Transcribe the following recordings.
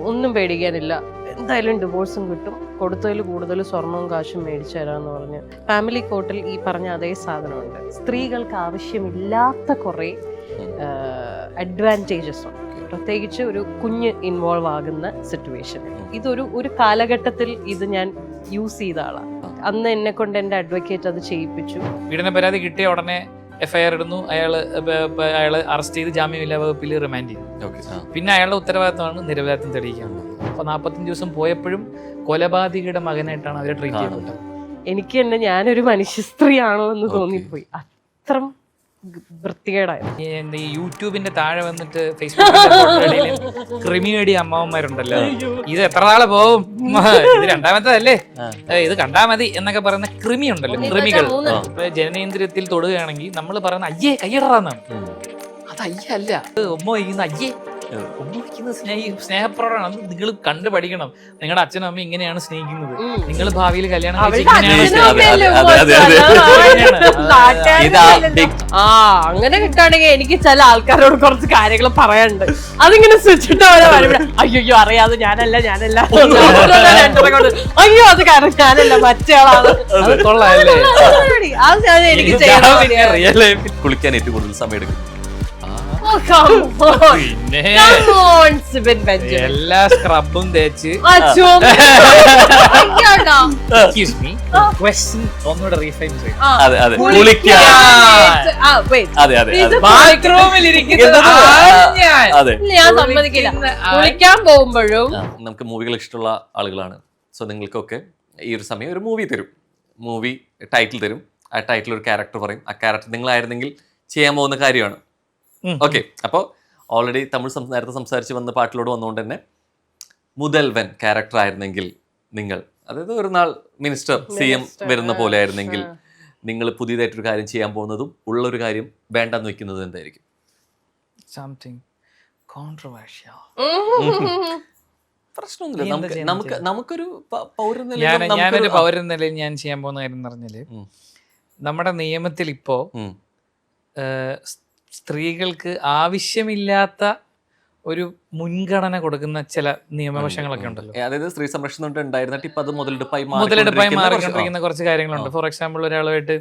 ഒന്നും പേടിക്കാനില്ല, എന്തായാലും ഡിവോഴ്സും കിട്ടും, കൊടുത്തതിൽ കൂടുതൽ സ്വർണവും കാശും മേടിച്ചു തരാമെന്ന് പറഞ്ഞ് ഫാമിലി കോർട്ടിൽ ഈ പറഞ്ഞ അതേ സാധനമുണ്ട്. സ്ത്രീകൾക്ക് ആവശ്യമില്ലാത്ത കുറേ അഡ്വാൻറ്റേജസ് ഉണ്ട്, പ്രത്യേകിച്ച് ഒരു കുഞ്ഞ് ഇൻവോൾവ് ആകുന്ന സിറ്റുവേഷൻ. ഒരു കാലഘട്ടത്തിൽ ഇത് ഞാൻ യൂസ് ചെയ്ത ആളാണ്. അന്ന് എന്നെ കൊണ്ട് എൻ്റെ അഡ്വക്കേറ്റ് അത് ചെയ്യിപ്പിച്ചു. പീഡന പരാതി കിട്ടിയ ഉടനെ FIR ഇടുന്നു, അയാള് അറസ്റ്റ് ചെയ്ത് ജാമ്യമില്ലാ വകുപ്പിൽ റിമാൻഡ് ചെയ്യും. പിന്നെ അയാളുടെ ഉത്തരവാദിത്തമാണ് നിരപരാധിത്വം തെളിയിക്കാൻ. അപ്പൊ 45 ദിവസം പോയപ്പോഴും കൊലപാതകിയുടെ മകനായിട്ടാണ് അവരെ ട്രീറ്റ് ചെയ്തത്. എനിക്ക് തന്നെ ഞാനൊരു മനുഷ്യ സ്ത്രീ ആണോ എന്ന് തോന്നിപ്പോയി, അത്ര വൃത്തികേടായിരുന്നു. ഈ യൂട്യൂബിന്റെ താഴെ വന്നിട്ട് ഫേസ്ബുക്കിൽ ക്രിമിനേടി അമ്മാവന്മാരുണ്ടല്ലോ, ഇത് എത്ര നാളെ പോവും, ഇത് രണ്ടാമത്തതല്ലേ, ഇത് കണ്ടാ മതി എന്നൊക്കെ പറയുന്ന ക്രിമി ഉണ്ടല്ലോ, ക്രിമികൾ. ജനനേന്ദ്രിയത്തിൽ തൊടുകയാണെങ്കിൽ നമ്മൾ പറയുന്ന അയ്യേ കയ്യടറാന്നാണ്. അത് അയ്യല്ല, ഉമ്മ വയ്ക്കുന്ന അയ്യേ, ഉമ്മ വയ്ക്കുന്ന സ്നേഹപ്രകടനം. അത് നിങ്ങൾ കണ്ടു പഠിക്കണം. നിങ്ങളുടെ അച്ഛനും അമ്മയും ഇങ്ങനെയാണ് സ്നേഹിക്കുന്നത്. നിങ്ങൾ ഭാവിയിൽ കല്യാണം അങ്ങനെ കിട്ടുകയാണെങ്കിൽ എനിക്ക് ചില ആൾക്കാരോട് കുറച്ച് കാര്യങ്ങൾ പറയാനുണ്ട്. അതിങ്ങനെ സ്വിച്ചിട്ട് അയ്യോ അറിയാതെ ഞാനല്ല അയ്യോ അത് കാരണം ഞാനല്ല മറ്റേയാളാണ്. അത് ഞാൻ എനിക്ക് ചെയ്യാൻ കുളിക്കാൻ ഏറ്റവും കൂടുതൽ സമയം എടുക്കും. എല്ലാ സ്ക്രബും തേച്ച് ഒന്നുകൂടെ റീഫൈൻ ചെയ്യും. ഞാൻ സമ്മതിക്കില്ല. കുളിക്കാൻ പോകുമ്പോഴും നമുക്ക് മൂവികൾ ഇഷ്ടമുള്ള ആളുകളാണ്. സോ നിങ്ങൾക്കൊക്കെ ഈ ഒരു സമയം ഒരു മൂവി തരും, മൂവി ടൈറ്റിൽ തരും. ആ ടൈറ്റിൽ ഒരു ക്യാരക്ടർ പറയും. ആ ക്യാരക്ടർ നിങ്ങളായിരുന്നെങ്കിൽ ചെയ്യാൻ പോകുന്ന കാര്യമാണ്. ഓക്കെ, അപ്പോൾ ഓൾറെഡി തമിഴ് നേരത്തെ സംസാരിച്ച് വന്ന പാട്ടിലോട് വന്നുകൊണ്ട് തന്നെ മുതൽവൻ ക്യാരക്ടർ ആയിരുന്നെങ്കിൽ നിങ്ങൾ, അതായത് ഒരു നാൾ മിനിസ്റ്റർ CM വരുന്ന പോലെ ആയിരുന്നെങ്കിൽ നിങ്ങൾ പുതിയതായിട്ടൊരു കാര്യം ചെയ്യാൻ പോകുന്നതും ഉള്ളൊരു കാര്യം വേണ്ടെന്ന് വെക്കുന്നതും എന്തായിരിക്കും? സംതിങ് കോൺട്രോവേഴ്ഷ്യൽ. പ്രശ്നമൊന്നുമില്ല, നമുക്കൊരു ഞാനൊരു പൗരൻ നിലയിൽ ഞാൻ ചെയ്യാൻ പോകുന്ന കാര്യം എന്ന് പറഞ്ഞാല്, നമ്മുടെ നിയമത്തിൽ ഇപ്പോ സ്ത്രീകൾക്ക് ആവശ്യമില്ലാത്ത ഒരു മുൻഗണന കൊടുക്കുന്ന ചില നിയമവശങ്ങളൊക്കെ ഉണ്ടല്ലോ. അതായത് സ്ത്രീ സംരക്ഷണം ഉണ്ടായിരുന്നിട്ട് ഇപ്പൊ അത് മുതലെടുപ്പായി മാറിക്കൊണ്ടിരിക്കുന്ന കുറച്ച് കാര്യങ്ങളുണ്ട്. ഫോർ എക്സാമ്പിൾ, ഒരാളുമായിട്ട്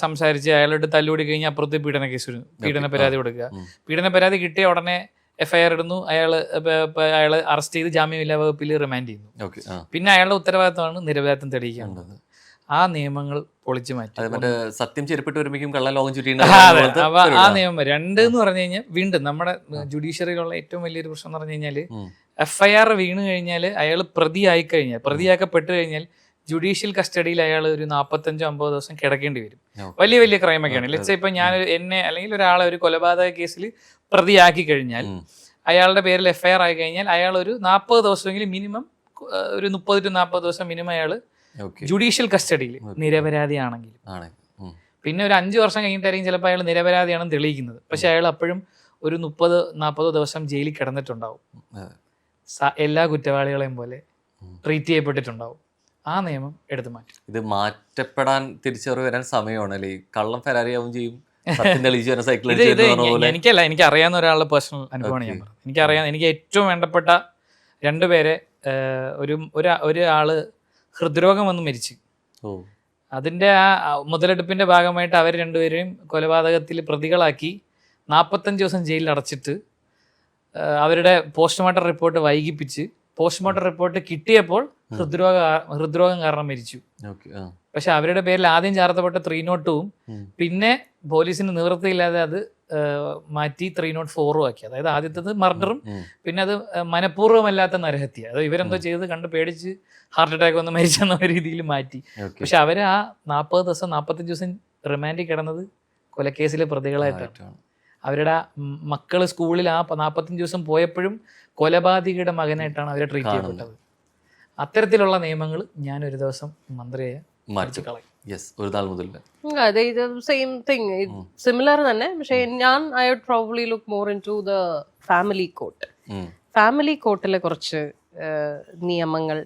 സംസാരിച്ച് അയാളോട് തല്ലുകൂടി കഴിഞ്ഞാൽ അപ്പുറത്ത് പീഡന കേസ് വരും, പീഡന പരാതി കൊടുക്കുക. പീഡന പരാതി കിട്ടിയ ഉടനെ FIR ഇടുന്നു, അയാള് അറസ്റ്റ് ചെയ്ത് ജാമ്യമില്ലാ വകുപ്പിൽ റിമാൻഡ് ചെയ്യുന്നു. പിന്നെ അയാളുടെ ഉത്തരവാദിത്തമാണ് നിരപരാധിത്വം തെളിയിക്കേണ്ടത്. ആ നിയമങ്ങൾ പൊളിച്ചു മാറ്റി. സത്യം ചെരുപ്പിട്ട് ഒരുമിക്കും കള്ളലോകം ചുറ്റിയും ആ നിയമം 2 എന്ന് പറഞ്ഞു കഴിഞ്ഞാൽ, വീണ്ടും നമ്മുടെ ജുഡീഷ്യറിയിലുള്ള ഏറ്റവും വലിയൊരു പ്രശ്നം എന്ന് പറഞ്ഞു കഴിഞ്ഞാൽ, FIR വീണ് കഴിഞ്ഞാൽ അയാൾ പ്രതിയാക്കപ്പെട്ട് കഴിഞ്ഞാൽ ജുഡീഷ്യൽ കസ്റ്റഡിയിൽ അയാൾ ഒരു 45-50 ദിവസം കിടക്കേണ്ടി വരും. വലിയ വലിയ ക്രൈമൊക്കെയാണ്. ലെറ്റ്സ് ഇപ്പൊ ഞാൻ എന്നെ അല്ലെങ്കിൽ ഒരാളെ ഒരു കൊലപാതക കേസിൽ പ്രതിയാക്കി കഴിഞ്ഞാൽ, അയാളുടെ പേരിൽ FIR ആയി കഴിഞ്ഞാൽ അയാൾ ഒരു 40 ദിവസമെങ്കിലും മിനിമം, ഒരു 30 to 40 ദിവസം മിനിമം അയാൾ ജുഡീഷ്യൽ കസ്റ്റഡിയിൽ നിരപരാധിയാണെങ്കിലും. പിന്നെ ഒരു 5 വർഷം കഴിഞ്ഞിട്ടായിരിക്കും ചിലപ്പോൾ അയാൾ നിരപരാധിയാണെന്ന് തെളിയിക്കുന്നത്. പക്ഷെ അയാൾ അപ്പോഴും ഒരു 30-40 ദിവസം ജയിലിൽ കിടന്നിട്ടുണ്ടാവും. എല്ലാ കുറ്റവാളികളെയും പോലെ ട്രീറ്റ് ചെയ്യപ്പെട്ടിട്ടുണ്ടാവും. ആ നിയമം എടുത്തു മാറ്റും. ഇത് മാറ്റപ്പെടാൻ തിരിച്ചറിവ് വരാൻ സമയമാണല്ലേ? കള്ളം ഫെരാരിയാവും ചെയ്യും. എനിക്കല്ല, എനിക്ക് അറിയാവുന്ന ഒരാളുടെ പേഴ്സണൽ അനുഭവമാണ് ഞാൻ പറഞ്ഞത്. എനിക്ക് ഏറ്റവും വേണ്ടപ്പെട്ട 2 പേരെ, ഒരാള് ഹൃദ്രോഗം വന്ന് മരിച്ചു. അതിന്റെ ആ മുതലെടുപ്പിന്റെ ഭാഗമായിട്ട് അവർ 2 പേരെയും കൊലപാതകത്തിൽ പ്രതികളാക്കി 45 ദിവസം ജയിലിൽ അടച്ചിട്ട് അവരുടെ പോസ്റ്റ്മോർട്ടം റിപ്പോർട്ട് വൈകിപ്പിച്ച് പോസ്റ്റ്മോർട്ടം റിപ്പോർട്ട് കിട്ടിയപ്പോൾ ഹൃദ്രോഗം കാരണം മരിച്ചു. പക്ഷെ അവരുടെ പേരിൽ ആദ്യം ചാർത്തപ്പെട്ട 302-ഉം പിന്നെ പോലീസിന് നിവൃത്തിയില്ലാതെ അത് മാറ്റി 304-ഉം ആക്കി. അതായത് ആദ്യത്തത് മർഡറും പിന്നെ അത് മനഃപൂർവ്വമല്ലാത്ത നരഹത്യ, അത് ഇവരെന്തോ ചെയ്ത് കണ്ട് പേടിച്ച് ഹാർട്ട് അറ്റാക്ക് വന്ന് മരിച്ചെന്ന രീതിയിൽ മാറ്റി. പക്ഷെ അവര് ആ 40 ദിവസം 45 ദിവസം റിമാൻഡിൽ കിടന്നത് കൊലക്കേസിലെ പ്രതികളായിട്ടാണ്. അവരുടെ മക്കള് സ്കൂളിൽ ആ 45 ദിവസം പോയപ്പോഴും കൊലപാതകിയുടെ മകനായിട്ടാണ് അവരെ ട്രീറ്റ് ചെയ്യപ്പെട്ടത്. അത്തരത്തിലുള്ള നിയമങ്ങൾ ഞാൻ ഒരു ദിവസം മന്ത്രിയെ മാറ്റിക്കളയും. അതെ, ഇത് സെയിം തിങ്, സിമിലർ തന്നെ. പക്ഷെ I would probably look more into the family court. Family കോർട്ടിലെ കുറച്ച്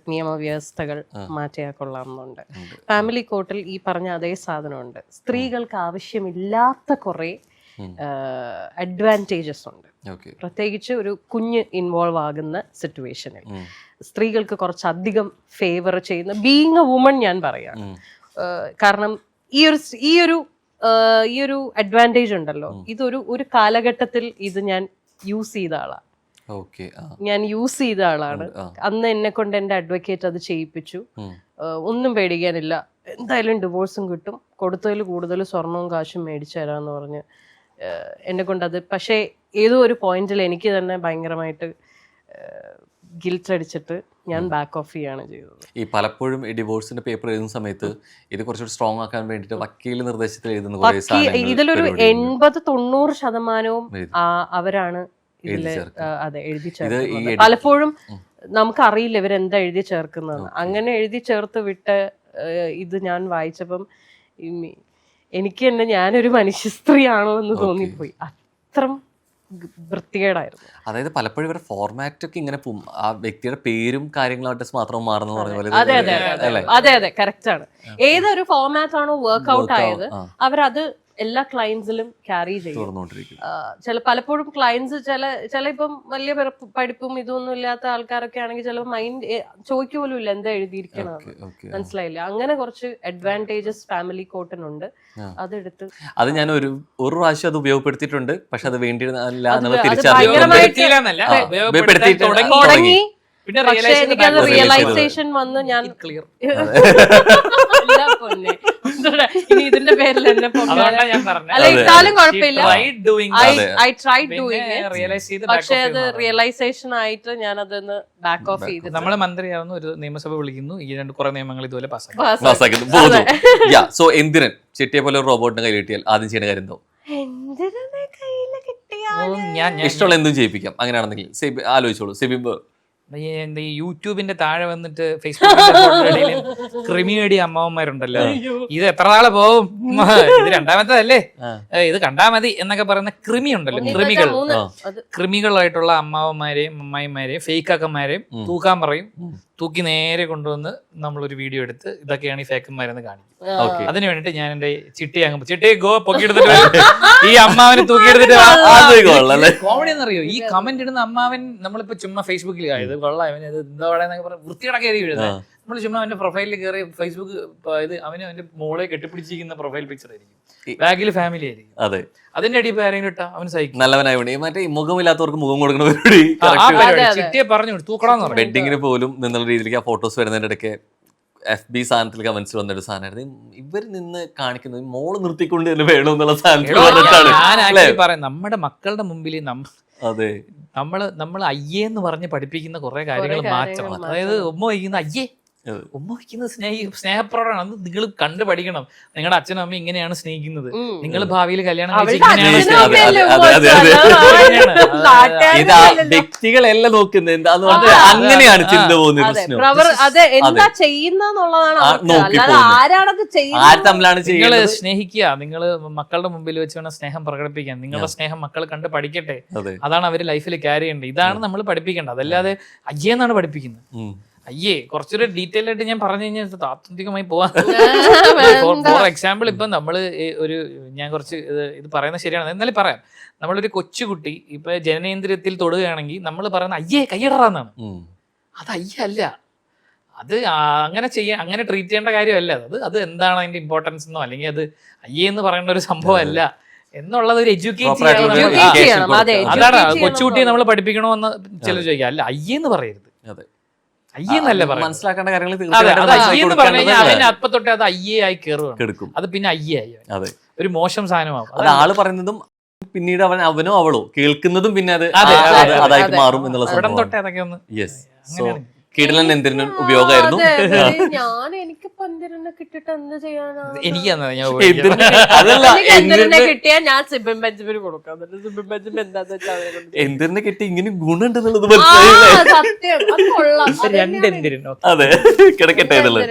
നിയമവ്യവസ്ഥകൾ മാറ്റിയാൽ കൊള്ളാമെന്നുണ്ട്. ഫാമിലി കോർട്ടിൽ ഈ പറഞ്ഞ അതേ സാധനമുണ്ട്. സ്ത്രീകൾക്ക് ആവശ്യമില്ലാത്ത കുറേ അഡ്വാൻറ്റേജസ് ഉണ്ട്. ഓക്കെ. പ്രത്യേകിച്ച് ഒരു കുഞ്ഞ് ഇൻവോൾവ് ആകുന്ന സിറ്റുവേഷനിൽ സ്ത്രീകൾക്ക് കുറച്ചധികം ഫേവർ ചെയ്യുന്ന ബീയിങ് എ വുമൺ ഞാൻ പറയാണ്. കാരണം ഈ ഒരു അഡ്വാൻറ്റേജ് ഉണ്ടല്ലോ, ഒരു കാലഘട്ടത്തിൽ ഇത് ഞാൻ യൂസ് ചെയ്ത ആളാണ്. ഞാൻ യൂസ് ചെയ്ത ആളാണ്. അന്ന് എന്നെ കൊണ്ട് എൻ്റെ അഡ്വക്കേറ്റ് അത് ചെയ്യിപ്പിച്ചു. ഒന്നും പേടിക്കാനില്ല, എന്തായാലും ഡിവോഴ്സും കിട്ടും, കൊടുത്തതിൽ കൂടുതൽ സ്വർണവും കാശും മേടിച്ചു തരാമെന്ന് പറഞ്ഞ് എന്നെ കൊണ്ട് അത്. പക്ഷേ ഏതോ ഒരു പോയിന്റിൽ എനിക്ക് തന്നെ ഭയങ്കരമായിട്ട് ഗിൽറ്റ് അടിച്ചിട്ട് ഞാൻ ബാക്ക് ഓഫ് ചെയ്യാണ് ചെയ്തത്. ഈ പലപ്പോഴും ഈ ഡിവോഴ്സിന്റെ പേപ്പർ എഴുതുന്ന സമയത്ത് ഇത് കുറച്ചുകൂടി സ്ട്രോങ് ആക്കാൻ വേണ്ടിയിട്ട് വക്കീൽ നിർദ്ദേശത്തിൽ എഴുതുന്ന ഇതിലൊരു 80-90% അവരാണ് ഇതില് എഴുതി ചേർക്കുന്നത്. പലപ്പോഴും നമുക്കറിയില്ല ഇവരെന്താ എഴുതി ചേർക്കുന്നതെന്ന്. അങ്ങനെ എഴുതി ചേർത്ത് വിട്ട് ഇത് ഞാൻ വായിച്ചപ്പം എനിക്ക് തന്നെ ഞാനൊരു മനുഷ്യ സ്ത്രീ ആണോ എന്ന് തോന്നിപ്പോയി. അത്രയും വൃത്തികേടായിരുന്നു. അതായത് പലപ്പോഴും ഇവരുടെ ഫോർമാറ്റ് ഒക്കെ ഇങ്ങനെ ആ വ്യക്തിയുടെ പേരും കാര്യങ്ങളും അഡ്രസ് മാത്രം മാറുന്ന പറഞ്ഞ പോലെ. അതെ കറക്റ്റ് ആണ്. ഏതൊരു ഫോർമാറ്റ് ആണോ വർക്ക് ഔട്ട് ആയത് അവരത് എല്ലാ ക്ലയൻസിലും ക്യാരി ചെയ്യും. പലപ്പോഴും ക്ലയൻസ് ചില ഇപ്പം വലിയ പഠിപ്പും ഇതൊന്നും ഇല്ലാത്ത ആൾക്കാരൊക്കെ ആണെങ്കിൽ ചിലപ്പോൾ മൈൻഡ് ചോദിക്കുപോലും ഇല്ല എന്താ എഴുതിയിരിക്കണം, മനസ്സിലായില്ല. അങ്ങനെ കുറച്ച് അഡ്വാൻറ്റേജസ് ഫാമിലി കോർട്ടിനുണ്ട്. അതെടുത്ത് അത് ഞാൻ ഒരു പ്രാവശ്യം അത് ഉപയോഗപ്പെടുത്തിയിട്ടുണ്ട്. പക്ഷെ അത് വേണ്ടിയിരുന്നില്ല. പക്ഷെ എനിക്കത് റിയലൈസേഷൻ വന്ന് ഞാൻ ഇനി ഇതിന്റെ പേരിൽ എന്നെ അല്ല ഇട്ടാലും കുഴപ്പമില്ല. I tried doing it. പക്ഷെ അത് റിയലൈസേഷൻ ആയിട്ട് ഞാൻ അതൊന്ന് ബാക്ക് ഓഫ് ചെയ്തു. നമ്മളെ മന്ത്രിയാവുന്നു, ഒരു നിയമസഭ വിളിക്കുന്നു, ഈ കുറെ നിയമങ്ങൾ ഇതുപോലെ പാസ്സാക്കുന്നു. സോ എന്തിനൻ ചെട്ടിയെ പോലെ ഒരു റോബോട്ടിനെ കയ്യിൽ കിട്ടിയാൽ ആദ്യം ചെയ്യുന്ന കാര്യം എന്തോ? എന്തിനെ കയ്യിൽ കിട്ടിയാൽ ഇഷ്ടമുള്ള എന്തും ചെയ്യിപ്പിക്കാം. അങ്ങനെയാണെന്നെങ്കിൽ ആലോചിച്ചോളൂ. സിബിബ് ഈ യൂട്യൂബിന്റെ താഴെ വന്നിട്ട് ഫേസ്ബുക്കിൽ ക്രിമിയേടി അമ്മാവന്മാരുണ്ടല്ലോ, ഇത് എത്ര നാളെ പോവും, ഇത് രണ്ടാമത്തതല്ലേ, ഇത് കണ്ടാ മതി എന്നൊക്കെ പറയുന്ന ക്രിമി ഉണ്ടല്ലോ, ക്രിമികളായിട്ടുള്ള അമ്മാവന്മാരെയും അമ്മായിമാരെയും ഫേക്കാക്കന്മാരെയും തൂക്കാൻ പറയും. തൂക്കി നേരെ കൊണ്ടുവന്ന് നമ്മളൊരു വീഡിയോ എടുത്ത് ഇതൊക്കെയാണ് ഈ ഫേക്കന്മാരെന്ന് കാണിക്കും. അതിന് വേണ്ടിട്ട് ഞാൻ എന്റെ ചിട്ടി ഗോ പൊക്കിയെടുത്തിട്ട് ഈ അമ്മാവനെ തൂക്കിയെടുത്തിട്ട് കോമഡി എന്നറിയോ, ഈ കമന്റ് ഇടുന്ന അമ്മാവൻ നമ്മളിപ്പോ ചുമ്മാ ഫേസ്ബുക്കിൽ ഇത് കൊള്ളാം ഇത് എന്താ പറയുക പറഞ്ഞ വൃത്തിയുടെ കയറി എഴുതാം. നമ്മൾ ചുമ്മാ അവന്റെ പ്രൊഫൈലിൽ കയറി ഫേസ്ബുക്ക് ഇത് അവന്റെ മോളെ കെട്ടിപ്പിടിച്ചിരിക്കുന്ന പ്രൊഫൈൽ പിക്ചർ ആയിരിക്കും, ബാഗിൽ ഫാമിലി ആയിരിക്കും. അതെ, അതിന്റെ അടിയിൽ ആരെങ്കിലും ഇട്ടാ അവന് സഹിക്കും. നല്ലവനായി മറ്റേ മുഖമില്ലാത്തവർക്ക് മുഖം കൊടുക്കുന്ന പരിപാടി ചിട്ടിയെ പറഞ്ഞു തൂക്കണമെന്ന് പറഞ്ഞു. വെഡിങ്ങിന് പോലും നിന്നുള്ള രീതിയിലേക്ക് ആ ഫോട്ടോസ് വരുന്നതിന്റെ ഇടയ്ക്ക് FB സാധനത്തിൽ കമന്റ്സ് വന്നൊരു സാധനമായിരുന്നു, ഇവർ നിന്ന് കാണിക്കുന്നത് മോള് നിർത്തിക്കൊണ്ട് തന്നെ വേണം എന്നുള്ള സാധനം. നമ്മുടെ മക്കളുടെ മുമ്പിൽ അതെ നമ്മൾ അയ്യേന്ന് പറഞ്ഞ് പഠിപ്പിക്കുന്ന കുറെ കാര്യങ്ങൾ മാറ്റണം. അതായത് ഉമ്മ വയ്ക്കുന്ന അയ്യേ, ഉമ്മ വയ്ക്കുന്നത് സ്നേഹപ്രകടമാണ്. അത് നിങ്ങൾ കണ്ടു പഠിക്കണം. നിങ്ങളുടെ അച്ഛനും അമ്മ ഇങ്ങനെയാണ് സ്നേഹിക്കുന്നത്, നിങ്ങൾ ഭാവിയിൽ കല്യാണം വ്യക്തികളെല്ലാം നോക്കുന്നത് എന്താന്ന് പറഞ്ഞാൽ അങ്ങനെയാണ് ചിന്ത പോകുന്നത്. നിങ്ങൾ സ്നേഹിക്കുക, നിങ്ങൾ മക്കളുടെ മുമ്പിൽ വെച്ച് വേണം സ്നേഹം പ്രകടിപ്പിക്കാൻ. നിങ്ങളുടെ സ്നേഹം മക്കൾ കണ്ട് പഠിക്കട്ടെ, അതാണ് അവർ ലൈഫിൽ ക്യാരി ചെയ്യേണ്ടത്. ഇതാണ് നമ്മൾ പഠിപ്പിക്കേണ്ടത്, അതല്ലാതെ അയ്യെന്നാണ് പഠിപ്പിക്കുന്നത്. അയ്യേ കുറച്ചൊരു ഡീറ്റെയിൽ ആയിട്ട് ഞാൻ പറഞ്ഞു കഴിഞ്ഞാൽ താത്വികമായി പോവാൻ. ഫോർ എക്സാമ്പിൾ ഇപ്പൊ നമ്മള് ഞാൻ കുറച്ച് ഇത് പറയുന്നത് ശരിയാണ് എന്നാലും പറയാം. നമ്മളൊരു കൊച്ചുകുട്ടി ഇപ്പൊ ജനനേന്ദ്രിയത്തിൽ തൊടുകയാണെങ്കിൽ നമ്മൾ പറയുന്ന അയ്യേ കൈയിടറാന്നാണ്. അത് അയ്യല്ല, അത് അങ്ങനെ ട്രീറ്റ് ചെയ്യേണ്ട കാര്യമല്ല. അത് എന്താണ് അതിന്റെ ഇമ്പോർട്ടൻസ് എന്നോ അല്ലെങ്കിൽ അത് അയ്യേ എന്ന് പറയുന്ന ഒരു സംഭവം അല്ല എന്നുള്ളത് ഒരു എഡ്യൂക്കേറ്റ് ചെയ്യണം. അതാണ് കൊച്ചുകുട്ടിയെ നമ്മൾ പഠിപ്പിക്കണമെന്ന് ചിലർ ചോദിക്കുക. അല്ല അയ്യെന്ന് പറയരുത്, അയ്യെന്നല്ല മനസ്സിലാക്കേണ്ട കാര്യങ്ങൾ അവന് അപ്പൊ തൊട്ടേ അത് അയ്യേ ആയി കയറും. അത് പിന്നെ അയ്യേ ആയി ഒരു മോശം സാധനമാകും. അത് ആള് പറയുന്നതും പിന്നീട് അവനോ അവളോ കേൾക്കുന്നതും പിന്നെ അത് അതായിട്ട് മാറും എന്നുള്ള സംഭവം തൊട്ടേ അതൊക്കെ ഒന്ന്. യെസ്, സോ കിടലൻ എന്തിനും ഉപയോഗമായിരുന്നു. ഞാൻ എനിക്കിപ്പോ എന്തിനെ കിട്ടിട്ട് എന്ത് ചെയ്യാനാ? എന്തിനെ കിട്ടി ഇങ്ങനെ ഗുണുണ്ടെന്നുള്ളത് മനസ്സിലായില്ലേ? അതെ, കിടക്കട്ടെ എന്നുള്ളത്.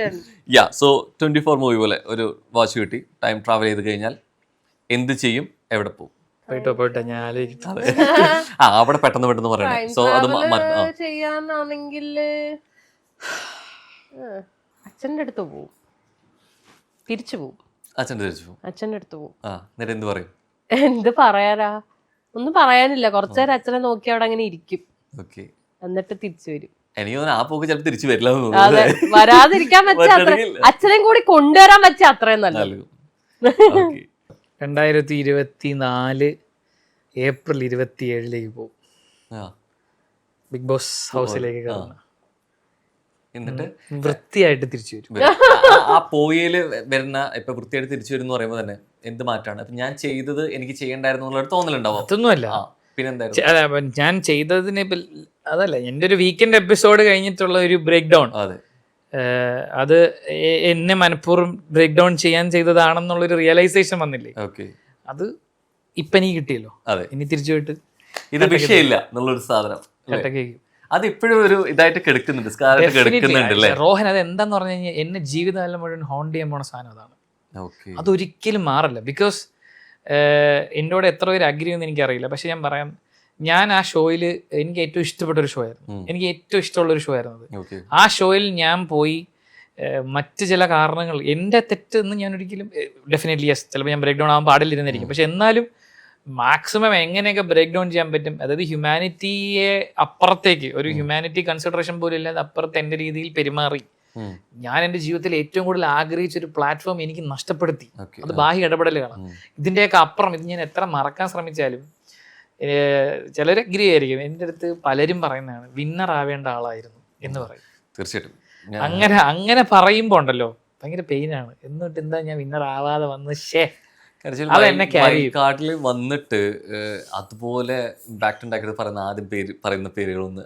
യാ, സോ 24 മൂവി പോലെ ഒരു വാച്ച് കിട്ടി. ടൈം ട്രാവൽ ചെയ്ത് കഴിഞ്ഞാൽ എന്ത് ചെയ്യും, എവിടെ പോകും? പോയിട്ടോ ഞാൻ അവിടെ പെട്ടെന്ന് പറയണേ. സോ അത് ചെയ്യാനാണെങ്കിൽ അച്ഛൻ്റെ അടുത്ത് പോവും, തിരിച്ചു പോവും. അച്ഛൻ്റെ അടുത്ത് പോകും. അച്ഛൻ്റെ അടുത്ത് പോവും. എന്നിട്ട് എന്ത് പറയും? എന്ത് പറയാനാ, ഒന്നും പറയാനില്ല. കുറച്ചേരം അച്ഛനെ നോക്കി അവിടെ അങ്ങനെ ഇരിക്കും, ഓക്കെ. എന്നിട്ട് തിരിച്ചു വരും. എനിക്ക് തോന്നുന്നു ആ പോക്ക് ചിലപ്പോൾ തിരിച്ചു വരില്ല എന്ന് അതെ, തോന്നുന്നു. വരാതിരിക്കാൻ പറ്റിയ അത്ര, അച്ഛനെയും കൂടി കൊണ്ടുവരാൻ പറ്റിയ അത്രയും നല്ലത്. ഓക്കെ. 2024 ഏപ്രിൽ 27 പോകും ആ, ബിഗ് ബോസ് ഹൗസിലേക്ക് കയറുന്ന. എന്നിട്ട് വൃത്തിയായിട്ട് തിരിച്ചു വരും. ആ പോയില് വരുന്ന ഇപ്പൊ വൃത്തിയായിട്ട് തിരിച്ചു വരും എന്ന് പറയുമ്പോൾ തന്നെ എന്ത് മാറ്റാണ്? അപ്പൊ ഞാൻ ചെയ്തത് എനിക്ക് ചെയ്യണ്ടായിരുന്നു എന്നുള്ളൊരു തോന്നലുണ്ടാവും. അതൊന്നുമല്ല, പിന്നെന്തായിരുന്നു? അല്ല, ഞാൻ ചെയ്തതിന് അതല്ല, എൻ്റെ ഒരു വീക്കെൻഡ് എപ്പിസോഡ് കഴിഞ്ഞിട്ടുള്ള ഒരു ബ്രേക്ക് ഡൗൺ, അതെ, അത് എന്നെ മനഃപൂർവ്വം ബ്രേക്ക് ഡൗൺ ചെയ്യാൻ ചെയ്തതാണെന്നുള്ളൊരു റിയലൈസേഷൻ വന്നില്ലേ, ഓക്കെ. അത് ഇപ്പൊ എനിക്ക് കിട്ടിയല്ലോ. അതെ, ഇനി തിരിച്ചു പോയിട്ട് ഇത് വിഷയമില്ല എന്നുള്ളൊരു സാധനം കട്ടക്ക് അത് ഇപ്പോഴും ഒരു ഇതായിട്ട് കിടക്കുന്നുണ്ട്, സ്കാറായിട്ട് കിടക്കുന്നുണ്ട് അല്ലേ റോഹൻ. അത് എന്താന്ന് പറഞ്ഞു കഴിഞ്ഞാൽ എന്നെ ജീവിതകാലം മുഴുവൻ ഹോണ്ട് ചെയ്യാൻ പോണ സാധനം അതാണ്. ഓക്കെ. അതൊരിക്കലും മാറില്ല. ബിക്കോസ് എന്നോട് എത്ര പേര് അഗ്രി ചെയ്യുമെന്ന് എനിക്കറിയില്ല, പക്ഷെ ഞാൻ പറയാം, ഞാൻ ആ ഷോയിൽ എനിക്ക് ഏറ്റവും ഇഷ്ടപ്പെട്ട ഒരു ഷോ ആയിരുന്നു, എനിക്ക് ഏറ്റവും ഇഷ്ടമുള്ളൊരു ഷോ ആയിരുന്നു അത്. ഓക്കെ. ആ ഷോയിൽ ഞാൻ പോയി മറ്റ് ചില കാരണങ്ങൾ എൻ്റെ തെറ്റെന്ന് ഞാൻ ഒരിക്കലും ഡെഫിനറ്റ്ലി യെസ്, ചിലപ്പോൾ ഞാൻ ബ്രേക്ക് ഡൗൺ ആകാൻ പാടില്ലിരുന്നിരിക്കും, പക്ഷെ എന്നാലും മാക്സിമം എങ്ങനെയൊക്കെ ബ്രേക്ക് ഡൗൺ ചെയ്യാൻ പറ്റും, അതായത് ഹ്യൂമാനിറ്റിയെ അപ്പുറത്തേക്ക്, ഒരു ഹ്യൂമാനിറ്റി കൺസിഡറേഷൻ പോലും ഇല്ലാതെ അപ്പുറത്ത് എൻ്റെ രീതിയിൽ പെരുമാറി ഞാൻ എൻ്റെ ജീവിതത്തിൽ ഏറ്റവും കൂടുതൽ ആഗ്രഹിച്ച ഒരു പ്ലാറ്റ്ഫോം എനിക്ക് നഷ്ടപ്പെടുത്തി. അത് ബാഹ്യ ഇടപെടലുകളാണ്. ഇതിൻ്റെയൊക്കെ അപ്പുറം ഇത് ഞാൻ എത്ര മറക്കാൻ ശ്രമിച്ചാലും ചിലർ അഗ്രി ആയിരിക്കും. എൻ്റെ അടുത്ത് പലരും പറയുന്നതാണ് വിന്നർ ആവേണ്ട ആളായിരുന്നു എന്ന് പറയും. തീർച്ചയായിട്ടും അങ്ങനെ പറയുമ്പോൾ ഉണ്ടല്ലോ ഭയങ്കര പെയിനാണ്. എന്നിട്ട് എന്താ ഞാൻ വിന്നർ ആവാതെ വന്ന് കാട്ടിൽ വന്നിട്ട് അതുപോലെ ബാക്ക് ടു ബാക്ക് പറയുന്ന പേരുകളൊന്ന്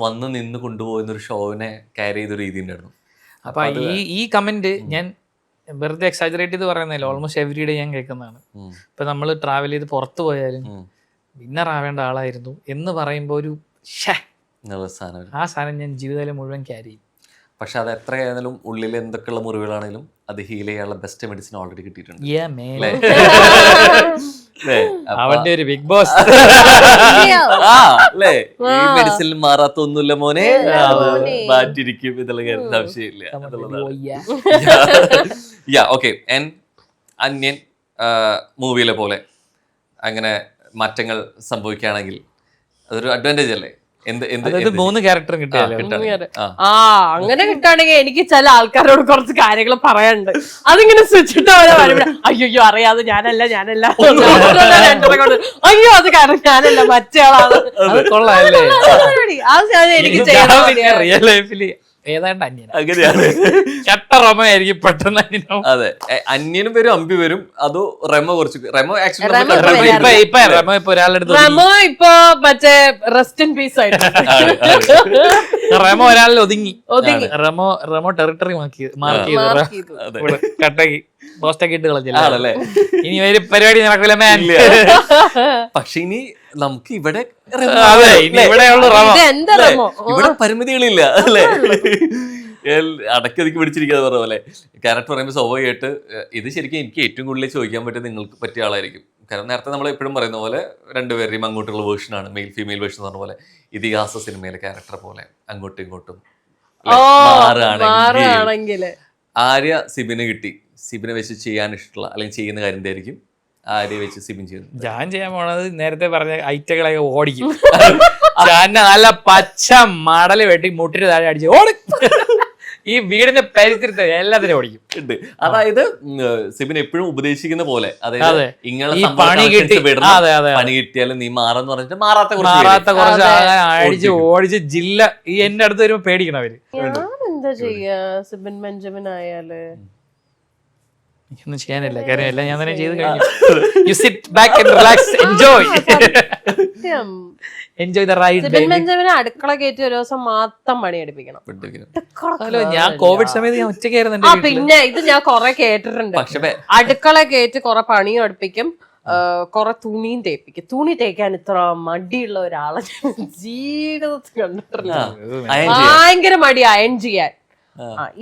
വന്ന് നിന്ന് കൊണ്ടുപോകുന്ന ഒരു ഷോവിനെ ക്യാരി ചെയ്ത രീതി ഉണ്ടായിരുന്നു. അപ്പൊ ഈ കമന്റ് ഞാൻ വെറുതെ എക്സാജറേറ്റ് ചെയ്ത് പറയുന്നില്ല, ഓൾമോസ്റ്റ് എവറി ഡേ ഞാൻ കേൾക്കുന്നതാണ്. ഇപ്പൊ നമ്മൾ ട്രാവൽ ചെയ്ത് പുറത്തു പോയാലും വിന്നർ ആവേണ്ട ആളായിരുന്നു എന്ന് പറയുമ്പോൾ ഒരു ആ സാധനം ഞാൻ ജീവിതകാലം മുഴുവൻ ക്യാരി ചെയ്യും. പക്ഷെ അത് എത്രയായാലും ഉള്ളിൽ എന്തൊക്കെയുള്ള മുറിവുകളാണെങ്കിലും അത് ഹീൽ ചെയ്യാനുള്ള ബെസ്റ്റ് മെഡിസിൻ ഓൾറെഡി കിട്ടിയിട്ടുണ്ട്. അവന്റെ ഒരു ബിഗ് ബോസ് അല്ലേ, ഈ മെഡിസിൻ മാറാത്ത ഒന്നുമില്ല മോനെ, മാറ്റിരിക്കും എന്നുള്ള കാര്യത്തിൽ ആവശ്യമില്ല. ഓക്കെ. അന്യൻ മൂവിയിലെ പോലെ അങ്ങനെ മാറ്റങ്ങൾ സംഭവിക്കുകയാണെങ്കിൽ അതൊരു അഡ്വാൻറ്റേജ് അല്ലേ? മൂന്ന് ക്യാരക്ടറും കിട്ടിയാലോ? അങ്ങനെ കിട്ടുകയാണെങ്കിൽ എനിക്ക് ചില ആൾക്കാരോട് കുറച്ച് കാര്യങ്ങൾ പറയാനുണ്ട്. അതിങ്ങനെ സ്വിച്ചിട്ട് അയ്യോ അറിയാതെ ഞാനല്ല അയ്യോ അത് കാരണം ഞാനല്ല മറ്റേയാളാണ്. അത് എനിക്ക് റിയൽ ലൈഫില് ഏതാണ്ട് അങ്ങനെയാണ്. ചട്ടറമായിരിക്കും പെട്ടെന്ന് അന്യനും. അതെ, അന്യനും വരും അമ്പി വരും. അതോ റെമോ ആക്ച്വലി ഇപ്പൊ ഒരാളുടെ ഇപ്പൊ മറ്റേ റെസ്റ്റ് ഇൻ പീസ് ആയിട്ട് റെമോ ഒരാളിൽ ഒതുങ്ങി. റെമോ ടെറിട്ടറി മാർക്ക് ചെയ്തു കട്ടാക്കി പോസ്റ്റൊക്കെ ഇട്ട് കളഞ്ഞല്ലേ. ഇനി ഒരു പരിപാടി നടക്കില്ല മാൻ. പക്ഷെ ഇനി നമുക്ക് ഇവിടെ ഇവിടെ പരിമിതികളില്ല അല്ലേ, അടക്കി പിടിച്ചിരിക്കാതെ പറഞ്ഞ പോലെ. ക്യാരക്ടർ പറയുമ്പോൾ സ്വാഭാവികമായിട്ട് ഇത് ശരിക്കും എനിക്ക് ഏറ്റവും കൂടുതൽ ചോദിക്കാൻ പറ്റിയ നിങ്ങൾക്ക് പറ്റിയ ആളായിരിക്കും. കാരണം നേരത്തെ നമ്മൾ എപ്പോഴും പറയുന്ന പോലെ രണ്ടുപേരുടെയും അങ്ങോട്ടുള്ള വേർഷനാണ്, മെയിൽ ഫീമെയിൽ വേർഷൻ എന്ന് പറഞ്ഞ പോലെ. ഇതിഹാസ സിനിമയിലെ ക്യാരക്ടർ പോലെ അങ്ങോട്ടും ഇങ്ങോട്ടും മാറുകയാണെങ്കിൽ ആര്യ സിബിന് കിട്ടി, സിബിനെ വെച്ച് ചെയ്യാൻ ഇഷ്ടമുള്ള അല്ലെങ്കിൽ ചെയ്യുന്ന കാര്യം എന്തായിരിക്കും? ആര്യ വെച്ച് സിബിൻ ചെയ്യുന്നത് ഞാൻ ചെയ്യാൻ പോണത് നേരത്തെ പറഞ്ഞ ഐറ്റകളൊക്കെ ഓടിക്കും. നല്ല പച്ച മടല് വെട്ടി മുട്ടിന് താഴെ അടിച്ച് ഓടും. ഈ വീടിന്റെ പരിസരത്ത് എല്ലാത്തിനും ഓടിക്കും. അതായത് സിബിൻ എപ്പോഴും ഉപദേശിക്കുന്ന പോലെ, അതായത് ഇങ്ങനെ പണി കിട്ടിയാലും നീ മാറാന്ന് പറഞ്ഞിട്ട് മാറാത്ത കുറച്ച് അടിച്ച് ഓടിച്ച് ജില്ല ഈ എന്റെ അടുത്ത് വരുമ്പോ പേടിക്കണം അവര്. എന്താ ചെയ്യാ സിബിൻ ബെഞ്ചമിൻ ആയാല് ഒന്നും ചെയ്യാനില്ല, കാര്യം എല്ലാം ഞാൻ തന്നെ ചെയ്ത് കഴിഞ്ഞു. You sit back and relax, enjoy the ride. Sibin ബെഞ്ചമിനെ അടുക്കള കയറ്റി ഒരു ദിവസം മാത്രം പണി എടുപ്പിക്കണം. ഞാൻ കോവിഡ് സമയത്ത് ഞാൻ ഒറ്റയ്ക്കായിരുന്നു. പിന്നെ ഇത് ഞാൻ കൊറേ കേട്ടിട്ടുണ്ട്. അടുക്കള കയറ്റി കൊറേ പണിയും അടുപ്പിക്കും, കൊറേ തുണിയും തേപ്പിക്കും. തുണി തേക്കാൻ ഇത്ര മടിയുള്ള ഒരാളെ ജീവിതത്തിൽ കണ്ടിട്ടില്ല. ഭയങ്കര മടി അയൺ ചെയ്യാൻ.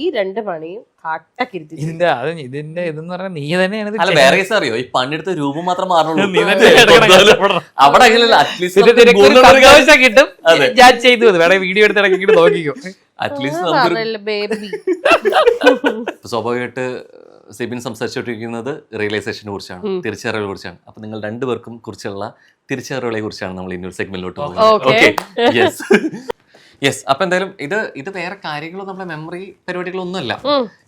ഈ രണ്ട് പണിയും കട്ടക്കിരുത്തി. ഇതിന്റെ ഇതെന്ന് പറഞ്ഞാൽ നീ തന്നെയാണ്. അല്ല വേറെ കേസ് അറിയോ, ഈ പണിയെടുത്ത രൂപം മാത്രം മാറണുള്ളൂ. അവിടെ കിട്ടും. ഞാൻ ചെയ്തു വേറെ വീഡിയോ എടുത്ത് ഇടയ്ക്ക് നോക്കിക്കോ. അറ്റ്ലീസ്റ്റ് സ്വാഭാവികമായിട്ട് സിബിൻ സംസാരിച്ചുകൊണ്ടിരിക്കുന്നത് റിയലൈസേഷനെ കുറിച്ചാണ്, തിരിച്ചറിവുകളെ കുറിച്ചാണ്. അപ്പൊ നിങ്ങൾ രണ്ടുപേർക്കും കുറിച്ചുള്ള തിരിച്ചറിവുകളെ കുറിച്ചാണ് നമ്മൾ ഇനി ഒരു സെഗ്മെന്റിലോട്ട് പോകുന്നത്. Okay, yes. അപ്പൊ എന്തായാലും ഇത് വേറെ കാര്യങ്ങളോ നമ്മുടെ മെമ്മറി പരിപാടികളൊന്നുമല്ല.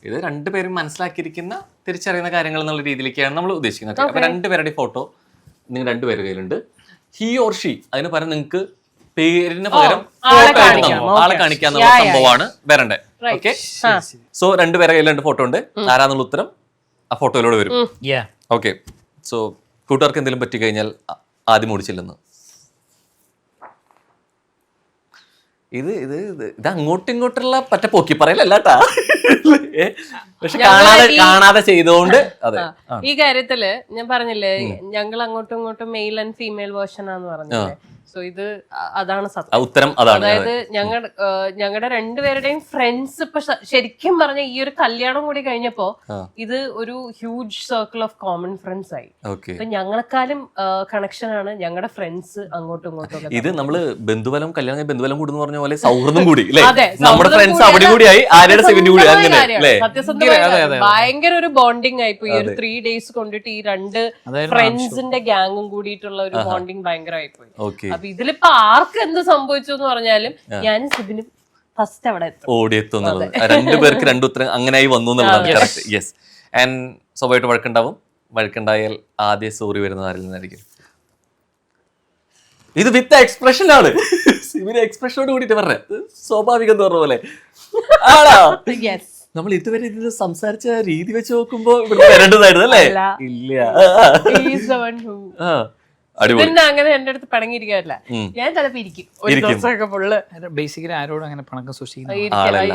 ഇത് രണ്ടുപേരും മനസ്സിലാക്കിയിരിക്കുന്ന തിരിച്ചറിയുന്ന കാര്യങ്ങൾ എന്നുള്ള രീതിയിലേക്കാണ് നമ്മൾ ഉദ്ദേശിക്കുന്നത്. അപ്പൊ രണ്ടുപേരുടെ ഫോട്ടോ നിങ്ങൾ രണ്ടുപേരുടെ കയ്യിലുണ്ട്. ഹി ഓർ ഷീ, അതിന് പകരം നിങ്ങൾക്ക് പേരിന് പകരം ആളെ കാണിക്കാന്നുള്ള സംഭവമാണ് വരണ്ടേ. ഓക്കെ, സോ രണ്ടുപേരുടെ കയ്യിൽ 2 ഫോട്ടോ ഉണ്ട്. ആരാന്നുള്ള ഉത്തരം ആ ഫോട്ടോയിലൂടെ വരും. ഓക്കെ, സോ കൂട്ടുകാർക്ക് എന്തെങ്കിലും പറ്റി കഴിഞ്ഞാൽ ആദ്യം ഓടിച്ചില്ലെന്ന്. ഇത് അങ്ങോട്ടും ഇങ്ങോട്ടുള്ള പറ്റ പോക്കി പറയലല്ലാട്ടാ, പക്ഷെ കാണാതെ ചെയ്തോണ്ട്. അതെ, ഈ കാര്യത്തില് ഞാൻ പറഞ്ഞില്ലേ, ഞങ്ങൾ അങ്ങോട്ടും ഇങ്ങോട്ടും മെയിൽ ആൻഡ് ഫീമെയിൽ വേർഷൻ ആന്ന് പറഞ്ഞില്ലേ. സോ ഇത് അതാണ് സത്യം, ഉത്തരം അതാണ്. അതായത് ഞങ്ങളുടെ രണ്ടുപേരുടെയും ഫ്രണ്ട്സ് ഇപ്പൊ ശരിക്കും പറഞ്ഞ ഈ ഒരു കല്യാണം കൂടി കഴിഞ്ഞപ്പോ ഇത് ഒരു huge circle of common friends ആയി. അപ്പൊ ഞങ്ങളെക്കാളും കണക്ഷൻ ആണ് ഞങ്ങളുടെ ഫ്രണ്ട്സ് അങ്ങോട്ടും ഇങ്ങോട്ടും. ഇത് നമ്മള് ബന്ധുബലം കല്യാണം ബന്ധുബലം കൂടുന്ന പറഞ്ഞ പോലെ സൗഹൃദം കൂടി, നമ്മുടെ ഫ്രണ്ട്സ് അവിടെ കൂടിയായി, ആരുടെ സെവന്റി കൂടി, അങ്ങനെ സത്യസന്ധമായി ഭയങ്കര ഒരു ബോണ്ടിങ് ആയിപ്പോ. ഈ ഒരു 3 days കൊണ്ടിട്ട് ഈ 2 ഫ്രണ്ട്സിന്റെ ഗ്യാങ്ങും കൂടിയിട്ടുള്ള ഒരു ബോണ്ടിങ് ഭയങ്കരമായിപ്പോയി. അപ്പൊ ഇതിലിപ്പോ ആർക്ക് എന്ത് സംഭവിച്ചു എന്ന് പറഞ്ഞാലും ഞാനും സിബിനും ഫസ്റ്റ് അവിടെ ഓടിയെത്തും. രണ്ടുപേർക്ക് 2 ഉത്തരം അങ്ങനെയായി വന്നു എന്നുള്ളതാണ് കറക്റ്റ്. യെസ്. ആൻഡ് സ്വാഭാവികമായിട്ട് വഴക്കുണ്ടാവും. വഴക്കുണ്ടായാൽ ആദ്യം സോറി വരുന്നത് ആരിൽ നിന്നായിരിക്കും? ഇത് വിത്ത് എക്സ്പ്രഷൻ ആണ്. സിബിന് എക്സ്പ്രഷനോട് കൂടിയിട്ട് പറഞ്ഞത് സ്വാഭാവികം എന്ന് പറഞ്ഞ പോലെ ആണോ? നമ്മൾ ഇതുവരെ ഇതിൽ സംസാരിച്ച രീതി വെച്ച് നോക്കുമ്പോ ഇവിടെ വരേണ്ടതായിരുന്നു അല്ലേ? ഇല്ല, അങ്ങനെ എന്റെ അടുത്ത് പണങ്ങിയിരിക്കാറില്ല. ഞാൻ ചിലപ്പോ ഇരിക്കും ഒരു ദിവസമൊക്കെ ഫുള്ള്. ബേസിക്കലി ആരോടും അങ്ങനെ പണക്കം സൂക്ഷിക്കുന്ന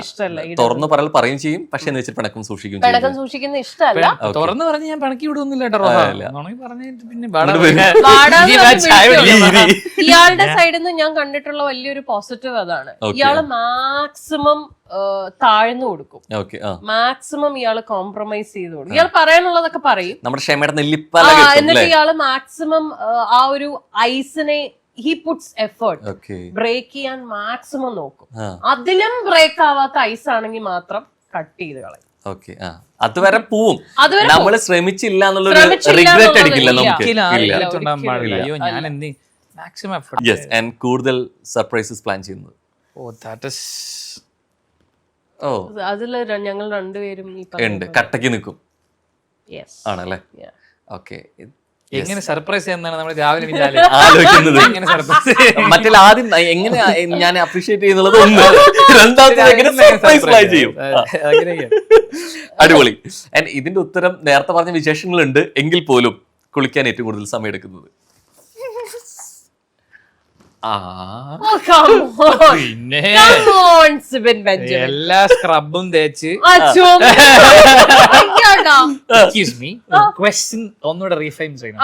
ഇഷ്ടമല്ല. തുറന്നു പറയും ചെയ്യും, പക്ഷെ എന്ന് വെച്ചിട്ട് പണക്കം സൂക്ഷിക്കും. പണക്കം സൂക്ഷിക്കുന്ന ഇഷ്ടമല്ല. തുറന്നു പറഞ്ഞ് ഞാൻ പണക്കി വിടുന്നില്ല. ഇയാളുടെ സൈഡിൽ നിന്ന് ഞാൻ കണ്ടിട്ടുള്ള വലിയൊരു പോസിറ്റീവ് അതാണ്. ഇയാള് മാക്സിമം താഴ്ന്നു കൊടുക്കും, മാക്സിമം ഇയാള് കോംപ്രമൈസ് ചെയ്ത് കൊടുക്കും. ഇയാൾ പറയാനുള്ളതൊക്കെ പറയും. എന്നിട്ട് ഇയാള് മാക്സിമം ആ ഒരു ഐസിനെ ഹി പുട്സ് എഫേർട്ട് ബ്രേക്ക് ചെയ്യാൻ മാക്സിമം നോക്കും. അതിലും ബ്രേക്ക് ആവാത്ത ഐസ് ആണെങ്കിൽ മാത്രം കട്ട് ചെയ്ത് കളയും. അതുവരെ പോവും. നമ്മള് ശ്രമിച്ചില്ല എന്നുള്ളൊരു റിഗ്രറ്റ് അടിക്കില്ല നമുക്ക്. കൂടുതൽ സർപ്രൈസസ് പ്ലാൻ ചെയ്യുന്നത് അതില് ഞങ്ങൾ രണ്ടുപേരും ഉണ്ട്, കട്ടക്ക് നിൽക്കും ആണല്ലേ? ഓക്കെ, എങ്ങനെ സർപ്രൈസ് ചെയ്യുന്നതാണ് നമ്മൾ രാവിലെ ആലോചിക്കുന്നത്. മറ്റേ ആദ്യം എങ്ങനെ ഞാൻ അപ്രീഷിയേറ്റ് ചെയ്യുന്നുള്ളത് ഒന്ന്, രണ്ടാമത്തെ ചെയ്യും. അടിപൊളി. ഇതിന്റെ ഉത്തരം നേരത്തെ പറഞ്ഞ വിശേഷങ്ങളുണ്ട് എങ്കിൽ പോലും കുളിക്കാൻ ഏറ്റവും കൂടുതൽ സമയം എടുക്കുന്നത് പിന്നെ എല്ലാ സ്ക്രബും തേച്ച് ക്വസ്റ്റ്യൻ ഒന്നുകൂടെ റീഫൈൻ ചെയ്യണം.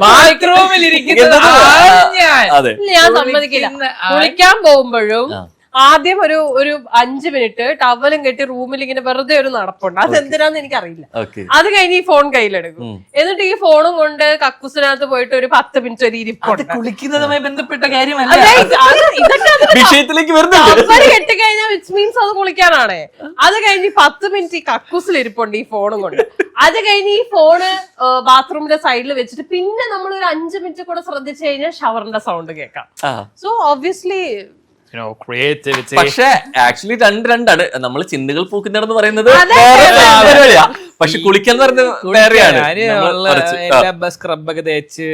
ബാത്റൂമിൽ ഞാൻ സമ്മതിക്കില്ല. കുളിക്കാൻ പോകുമ്പോഴും ആദ്യം ഒരു 5 മിനിറ്റ് ടവലും കെട്ടി റൂമിൽ ഇങ്ങനെ വെറുതെ ഒരു നടപ്പുണ്ട്. അതെന്തിനാന്ന് എനിക്കറിയില്ല. അത് കഴിഞ്ഞ് ഈ ഫോൺ കയ്യിലെടുക്കും. എന്നിട്ട് ഈ ഫോണും കൊണ്ട് കക്കൂസിനകത്ത് പോയിട്ട് ഒരു 10 മിനിറ്റ് ഒരു ഇരിപ്പുണ്ട്. കുളിക്കുന്നതുമായി ബന്ധപ്പെട്ട കാര്യമല്ല, ടവല് കെട്ടിക്കഴിഞ്ഞാൽ വിച്ച് മീൻസ് അത് കുളിക്കാനാണ്. അത് കഴിഞ്ഞ് 10 മിനിറ്റ് ഈ കക്കൂസിലിരിപ്പുണ്ട് ഈ ഫോണും കൊണ്ട്. അത് കഴിഞ്ഞ് ഈ ഫോണ് ബാത്റൂമിന്റെ സൈഡിൽ വെച്ചിട്ട് പിന്നെ നമ്മൾ ഒരു 5 മിനിറ്റ് കൂടെ ശ്രദ്ധിച്ചു കഴിഞ്ഞാൽ ഷവറിന്റെ സൗണ്ട് കേൾക്കാം. സോ ഒബ്വിയസ്ലി പക്ഷെ ആക്ച്വലി രണ്ടാണ്. നമ്മള് ചിന്തകൾ പൂക്കുന്നിടന്ന് പറയുന്നത് പക്ഷെ കുളിക്കാന്ന് പറയുന്നത് വേറെയാണ്. സ്ക്രബൊക്കെ തേച്ച്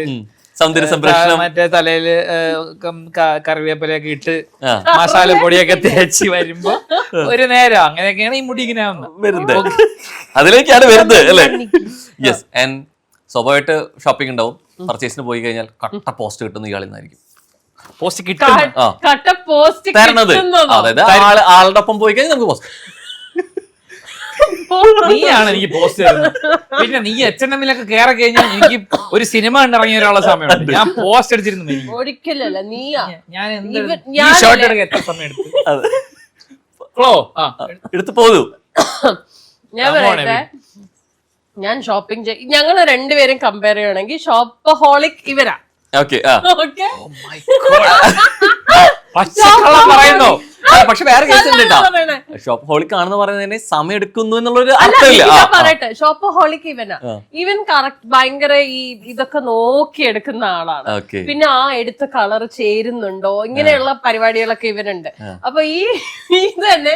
സൗന്ദര്യ സംരക്ഷണം, മറ്റേ തലയില് കറിവേപ്പിലൊക്കെ ഇട്ട് മസാലപ്പൊടിയൊക്കെ തേച്ച് വരുമ്പോ ഒരു നേരം അങ്ങനെയൊക്കെയാണ് ഈ മുടി ഇങ്ങനെ വരുന്നത്. അതിലേക്കാണ് വരുന്നത് അല്ലേ? യെസ്. ആൻഡ് സ്വാഭാവികമായിട്ട് ഷോപ്പിംഗ് ഉണ്ടാവും. പർച്ചേസിന് പോയി കഴിഞ്ഞാൽ കട്ട പോസ്റ്റ് കിട്ടുന്ന ഇയാളിൽ നിന്നായിരിക്കും. പോസ്റ്റ് കിട്ടും, അതായത് ആളുടെ ഒപ്പം പോയി കഴിഞ്ഞാൽ നമുക്ക് പോസ്റ്റ്. നീയാണ് എനിക്ക് പോസ്റ്റ് തരുന്നത്. പിന്നെ നീ H&M-ലൊക്കെ കയറി കഴിഞ്ഞാൽ എനിക്ക് ഒരു സിനിമ കണ്ടിറങ്ങിയ ഒരാളെ സമയമുണ്ട്. ഞാൻ പോസ്റ്റ് അടിച്ചിരുന്നു. ഒരിക്കലല്ല, ഞാൻ ഷോർട്ട് എടുക്കാൻ എത്ര സമയം എടുത്ത് പോകൂ. ഞാൻ പറയട്ടെ, ഞാൻ ഷോപ്പിംഗ് ഞങ്ങൾ രണ്ടുപേരും കമ്പയർ ചെയ്യണമെങ്കിൽ ഷോപ്പ് ഹോളിക് ഇവരാ. പറയുന്നോ? പക്ഷെ വേറെ കേസ് ഉണ്ട് കേട്ടോ. ഷോപ്പ് ഹോളിക് ആണെന്ന് പറയുന്നതിന് സമയം എടുക്കുന്നു എന്നുള്ളൊരു അല്ല, അർത്ഥമില്ല. ഞാൻ പറയട്ടെ, ഷോപ്പ് ഹോളിക് ഇവനാ. ഇവൻ കറക്റ്റ് ഭയങ്കര ഇതൊക്കെ നോക്കി എടുക്കുന്ന ആളാണ്. ഓക്കെ. പിന്നെ ആ എടുത്ത കളർ ചേരുന്നുണ്ടോ ഇങ്ങനെയുള്ള പരിപാടികളൊക്കെ ഇവനുണ്ട്. അപ്പൊ ഇത് തന്നെ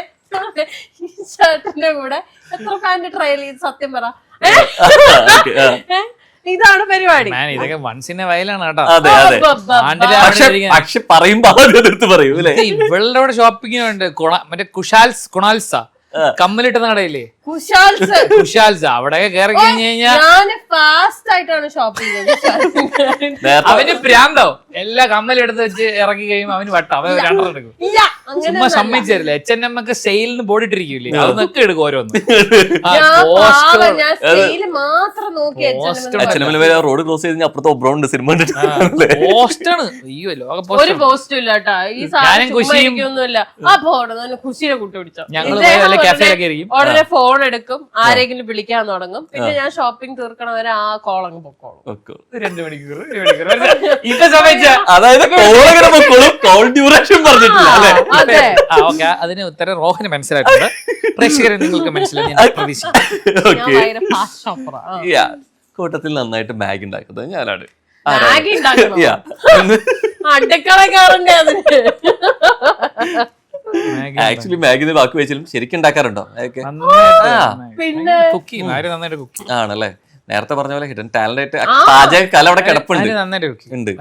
ഈ ഷർട്ടിന്റെ കൂടെ എത്ര പാന്റ് ട്രയൽ ചെയ്ത് സത്യം പറ. ഇതാണ് പരിപാടി. ഇതൊക്കെ വൺസിന്റെ വയലാണ് കേട്ടോ. അതെ അതെ. പക്ഷെ പറയുമ്പോ എടുത്ത് പറയൂ അല്ലെ. ഇവളുടെ കൂടെ ഷോപ്പിംഗ് ഉണ്ട്. മറ്റേ കുണാൽസ കമ്മലിട്ടുന്ന കടയില്ലേ, കുശാൽസ, അവിടെ കയറി കഴിഞ്ഞു കഴിഞ്ഞാൽ ഞാൻ ഫാസ്റ്റ് ആയിട്ടാണ് ഷോപ്പിംഗ് ചെയ്യുന്നത്. അവന് പ്രാന്തോ എല്ലാ കമ്മലെടുത്ത് വെച്ച് ഇറക്കി കഴിയുമ്പോ അവന് വട്ടം, അവൻ രണ്ടെണ്ണം എടുക്കും. ചുമ്മാ സമ്മതിച്ചു തരില്ല. H&M ഒക്കെ സെയിലിന് ബോർഡ് ഇട്ടിരിക്കില്ലേ, അതൊക്കെ എടുക്കും ഓരോന്ന്. റോഡ് ക്ലോസ് ചെയ്ത് അപ്പുറത്തെ ഒബ്രോണ്ട് സിനിമ പോസ്റ്റാണ്. അയ്യോ ലോക ഒരു പോസ്റ്റും ഇല്ല കേട്ടോ. ഈ സാധനമൊന്നുമില്ല. ആ പോണം ഖുഷിയെ കൂട്ടി പിടിച്ചോ. ഞങ്ങള് കാഫേലൊക്കെ ഇരിക്കും, ഉടനെ ഫോൺ എടുക്കും, ആരെങ്കിലും വിളിക്കാൻ തുടങ്ങും. പിന്നെ ഞാൻ ഷോപ്പിംഗ് തീർക്കണ വരെ ആ കോളങ്ങ് പൊക്കോളും. 2 മണിക്കൂർ ഇപ്പൊ സമയച്ച. അതായത് കോൾ ഡ്യൂറേഷൻ പറഞ്ഞിട്ടില്ല. അതിന് ഉത്തരം റോഹന് മനസ്സിലായിട്ടുണ്ട്. പ്രേക്ഷകരെ നിങ്ങൾക്ക് മനസ്സിലായി ഞാൻ പ്രതീക്ഷിക്കുന്നു. കൂട്ടത്തിൽ നന്നായിട്ട് മാഗി ഉണ്ടാക്കുന്നത് ഞാനാണ്. അടുക്കളക്കാരന്റെ ആക്ച്വലി മാഗിന്ന് വാക്ക് വെച്ചാലും ശരിക്കും ഉണ്ടാക്കാറുണ്ടോ? പിന്നെ ആണല്ലേ. നേരത്തെ പറഞ്ഞ പോലെ ഹിഡൻ ടാലന്റ് ആയിട്ട് പാചക കല അവിടെ കിടപ്പുണ്ട്.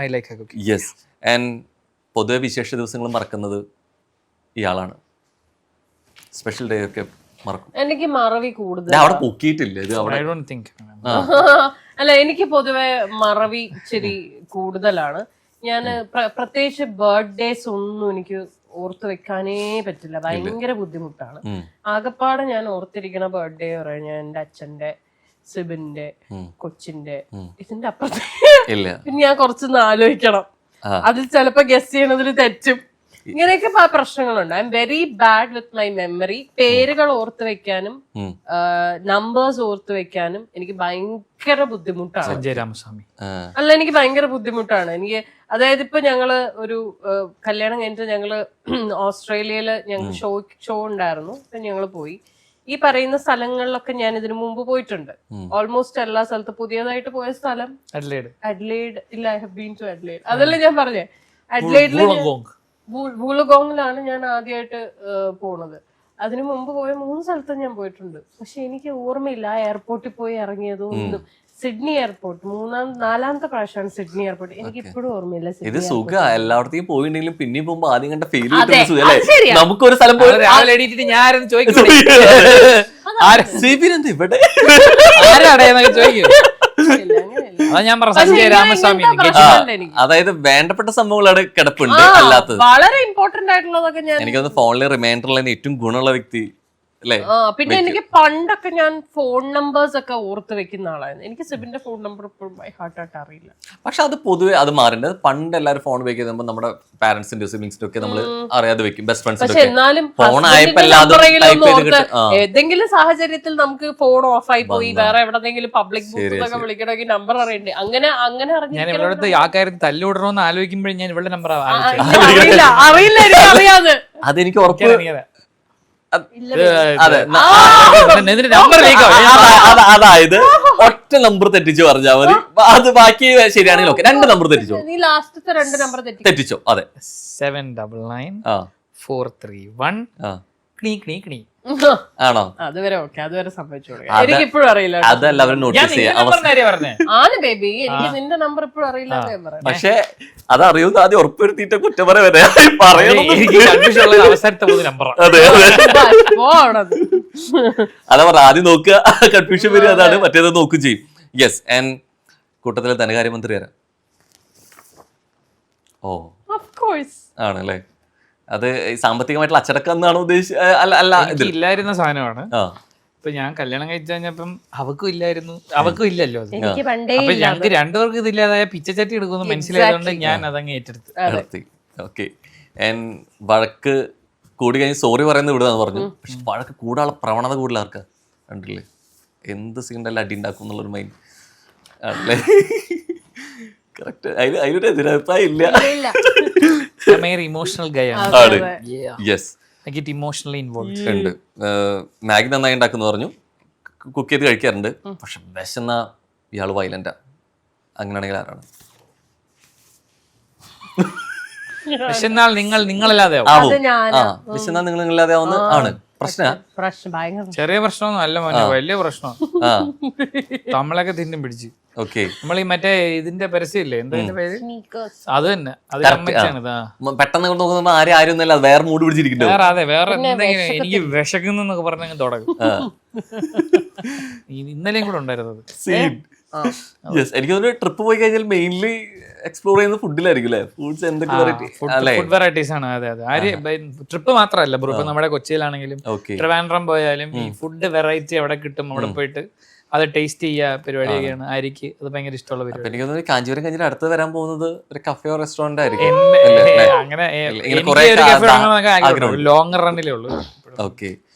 യെസ്. ആൻഡ് പൊതുവെ വിശേഷ ദിവസങ്ങൾ മറക്കുന്നത് ഇയാളാണ്. സ്പെഷ്യൽ ഡേ ഒക്കെ മറക്കും. എനിക്ക് മറവി കൂടുതൽ. അവിടെ പൊക്കിയിട്ടില്ല ഇത് അവിടെ. അല്ല, എനിക്ക് പൊതുവെ മറവി ഇച്ചിരി കൂടുതലാണ്. ഞാൻ പ്രത്യേകിച്ച് ബർത്ത്ഡേസ് ഒന്നും എനിക്ക് ഓർത്ത് വെക്കാനേ പറ്റില്ല. ഭയങ്കര ബുദ്ധിമുട്ടാണ്. ആകപ്പാടെ ഞാൻ ഓർത്തിരിക്കണ ബർത്ത്ഡേ പറഞ്ഞാൽ എന്റെ അച്ഛന്റെ, സിബിന്റെ, കൊച്ചിന്റെ, ഇതിന്റെ അപ്പുറത്തെ. പിന്നെ ഞാൻ കുറച്ചൊന്ന് ആലോചിക്കണം. അതിൽ ചിലപ്പോ ഗസ് ചെയ്യണതിൽ തെറ്റും. ഇങ്ങനെയൊക്കെ പ്രശ്നങ്ങളുണ്ട്. I am very bad with my memory. പേരുകൾ ഓർത്ത് വെക്കാനും നമ്പേഴ്സ് ഓർത്ത് വെക്കാനും എനിക്ക് ഭയങ്കര ബുദ്ധിമുട്ടാണ്. അല്ല, എനിക്ക് ഭയങ്കര ബുദ്ധിമുട്ടാണ്. എനിക്ക് അതായത് ഇപ്പൊ ഞങ്ങള് ഒരു കല്യാണം കഴിഞ്ഞിട്ട് ഞങ്ങള് ഓസ്ട്രേലിയയില് ഞങ്ങൾക്ക് ഷോ ഉണ്ടായിരുന്നു. അപ്പൊ ഞങ്ങള് പോയി. ഈ പറയുന്ന സ്ഥലങ്ങളിലൊക്കെ ഞാൻ ഇതിനു മുമ്പ് പോയിട്ടുണ്ട്. ഓൾമോസ്റ്റ് എല്ലാ സ്ഥലത്തും. പുതിയതായിട്ട് പോയ സ്ഥലം അഡ്ലേഡ് ഇല്ല. I have been to Adelaide. അതല്ലേ ഞാൻ പറഞ്ഞേ. അഡ്ലേഡില് വൂളഗോങ്ങിലാണ് ഞാൻ ആദ്യമായിട്ട് പോണത്. അതിനു മുമ്പ് പോയ 3 സ്ഥലത്തും ഞാൻ പോയിട്ടുണ്ട്. പക്ഷെ എനിക്ക് ഓർമ്മയില്ല ആ എയർപോർട്ടിൽ പോയി ഇറങ്ങിയതോ ഒന്നും. സിഡ്നി എയർപോർട്ട് 4-ാമത്തെ പ്രാവശ്യമാണ് സിഡ്നി എയർപോർട്ട്. എനിക്ക് ഇപ്പോഴും ഓർമ്മയില്ല. ഇത് സുഖ എല്ലായിടത്തേക്കും പോയിട്ടുണ്ടെങ്കിലും പിന്നെയും പോകുമ്പോ ആദ്യം കണ്ട ഫീൽ നമുക്കൊരു സ്ഥലം പോയി ഞാൻ ചോദിക്കും ഇവിടെ ആരാടേന്നൊക്കെ ചോദിക്കും. സഞ്ജയ് രാമസ്വാമി. അതായത് വേണ്ടപ്പെട്ട സംഭവങ്ങളാണ് കിടപ്പുണ്ട്. അല്ലാത്തത് വളരെ ഇമ്പോർട്ടന്റ് ആയിട്ടുള്ളതൊക്കെ ഞാൻ എനിക്കൊന്ന് ഫോണിൽ റിമൈൻഡറിൽ ഏറ്റവും ഗുണമുള്ള വ്യക്തി അല്ലേ. പിന്നെ എനിക്ക് പണ്ടൊക്കെ ഞാൻ ഫോൺ നമ്പേഴ്സ് ഒക്കെ ഓർത്ത് വെക്കുന്ന ആളായിരുന്നു. എനിക്ക് സിബിന്റെ ഫോൺ നമ്പർ ഇപ്പോഴും ബൈ ഹാർട്ടായിട്ട് അറിയില്ല. പക്ഷെ അത് പൊതുവെ അത് മാറിണ്ട്. പണ്ട് എല്ലാവരും ഫോൺ ഉപയോഗിക്കുമ്പോൾ നമ്മുടെ പാരന്റ്സിന്റെ സിബ്ലിംഗ്സിന്റെ ഒക്കെ നമ്മൾ അറിയാതെ വെക്കും. ബെസ്റ്റ് ഫ്രണ്ട്സിന്റെ എന്നാലും ഫോൺ ഏതെങ്കിലും സാഹചര്യത്തിൽ നമുക്ക് ഫോൺ ഓഫ് ആയി പോയി വേറെ എവിടെന്നെങ്കിലും പബ്ലിക് ബൂത്തൊക്കെ വിളിക്കണമെങ്കിൽ നമ്പർ അറിയണ്ടേ. അങ്ങനെ ഞാൻ ഇവളുടെ ആ കാര്യം തല്ലുവിടണമെന്ന് ആലോചിക്കുമ്പോഴേ ഞാൻ ഇവളുടെ നമ്പർ അറിയില്ല. അറിയാതെ അതെനിക്ക് ഉറപ്പ്. അതായത് ഒറ്റ നമ്പർ തെറ്റിച്ചു പറഞ്ഞാൽ മതി. അത് ബാക്കി ശരിയാണെങ്കിൽ ഓക്കെ. 2 നമ്പർ തെറ്റിച്ചോ. നീ ലാസ്റ്റത്തെ 2 നമ്പർ തെറ്റിച്ചോ. അതെ. 799-431 ആണോ? അതുവരെ ഓക്കെ. അതുവരെ സംഭവിച്ചു. എനിക്ക് ഇപ്പോഴും അറിയില്ല. അതെല്ലാവരും നോട്ടീസ് ചെയ്യാം. ആണ് ബേബി. എനിക്ക് നിന്റെ നമ്പർ ഇപ്പോഴും അറിയില്ല. പക്ഷെ അതറിയുന്ന ആദ്യം ഉറപ്പുവരുത്തിയിട്ട് കുറ്റം വരെ അതാ പറ. ആദ്യം നോക്കുക, കൺഫ്യൂഷൻ വരും. അതാണ് മറ്റേത് നോക്കുകയും ചെയ്യും. യെസ്. ആൻഡ് കൂട്ടത്തിലെ ധനകാര്യമന്ത്രി വരാം. ആണല്ലേ. അത് സാമ്പത്തികമായിട്ടുള്ള അച്ചടക്കം എന്നാണ് ഉദ്ദേശിച്ചത്. ഇല്ലായിരുന്ന സാധനമാണ്. ഇപ്പൊ ഞാൻ കല്യാണം കഴിച്ചു കഴിഞ്ഞപ്പം അവക്കും ഇല്ലായിരുന്നു, അവക്കും ഇല്ലല്ലോ. അപ്പൊ ഞങ്ങൾക്ക് 2 പേർക്ക് ഇതില്ലാതായ പിച്ചച്ചട്ടി എടുക്കുമെന്ന് മനസ്സിലായതുകൊണ്ട് ഞാൻ അതങ്ങ് ഏറ്റെടുത്ത്. ഓക്കെ. വഴക്ക് കൂടി കഴിഞ്ഞ് സോറി പറയുന്നത് വിടുകയെന്ന് പറഞ്ഞു. പക്ഷെ വഴക്ക് കൂടാനുള്ള പ്രവണത കൂടുതൽ ആർക്കാ കണ്ടില്ലേ. എന്ത് സീണ്ടല്ല അടി ഉണ്ടാക്കും എന്നുള്ളൊരു മൈൻഡ് ആണല്ലേ. കറക്റ്റ്. അതിലൊരു എതിരഭിപ്രായം ഇല്ല. Emotional Guy. Yes. I get emotionally involve. ഉണ്ട്. മാഗി നന്നായി ഉണ്ടാക്കുന്നു പറഞ്ഞു, കുക്ക് ചെയ്ത് കഴിക്കാറുണ്ട്. പക്ഷെ വിശന്ന ഇയാൾ വയലന്റാ. അങ്ങനെയാണെങ്കിൽ ആരാണ്? വിശന്നാൽ നിങ്ങളല്ലാതെ ആവും. ആവും. അത് ഞാനാ. വിശന്നാൽ നിങ്ങളില്ലാതെ ആവുന്ന ആണ് പ്രശ്നം. പ്രശ്നം ഭയങ്കര ചെറിയ പ്രശ്നമൊന്നും അല്ല മോനെ, വലിയ പ്രശ്നമാണ്. ആ നമ്മളൊക്കെ തിന്നും പിടിച്ച്. ഓക്കെ. നമ്മൾ ഈ മറ്റേ ഇതിന്റെ പരസ്യമില്ലേ, എന്താ ഇതിന്റെ പേര്? sneakers. അത് തന്നെ, അത് അമ്മച്ചാണ്. പെട്ടെന്ന് നോക്കുമ്പോ ആരും ഒന്നല്ല, അത് വേറെ മൂഡ് പിടിച്ചിരിക്കുന്നു. വേറെ അതെ, വേറെ എന്തെങ്കിലും എനിക്ക് വിശക്കുന്നു എന്നൊക്കെ പറഞ്ഞങ്ങ് തുടങ്ങും. ഇന്നലെയും കൂടെ ഉണ്ടായിരുന്നത്. യെസ്, എനിക്ക് തോന്നുന്നു ട്രിപ്പ് പോയി കഴിഞ്ഞാൽ മെയിൻലി എക്സ്പ്ലോർ ചെയ്യുന്നത് ഫുഡിലായിരിക്കും അല്ലേ? ഫുഡ്സ് എന്തൊക്കെ വെറൈറ്റി ഫുഡ് വെറൈറ്റീസ് ആണ്. അതെ അതെ. ആര് ട്രിപ്പ് മാത്രമല്ല ബ്രോ, ഇപ്പൊ നമ്മുടെ കൊച്ചിയിലാണെങ്കിലും ട്രിവാൻഡ്രം പോയാലും ഈ ഫുഡ് വെറൈറ്റി അവിടെ കിട്ടും. അവിടെ പോയിട്ട് അത് ടേസ്റ്റ് ചെയ്യുക പരിപാടിയൊക്കെയാണ് ആര്യക്ക്. അത് ഭയങ്കര ഇഷ്ടമുള്ള പരിപാടി. എനിക്ക് തോന്നുന്നു കാഞ്ചീപുരം കഴിഞ്ഞാൽ അടുത്ത് വരാൻ പോകുന്നത് ഒരു കഫേയോ റെസ്റ്റോറന്റ് ആയിരിക്കും. അങ്ങനെ ലോങ് റണ്ണിലേ ഉള്ളൂ. ഓക്കെ.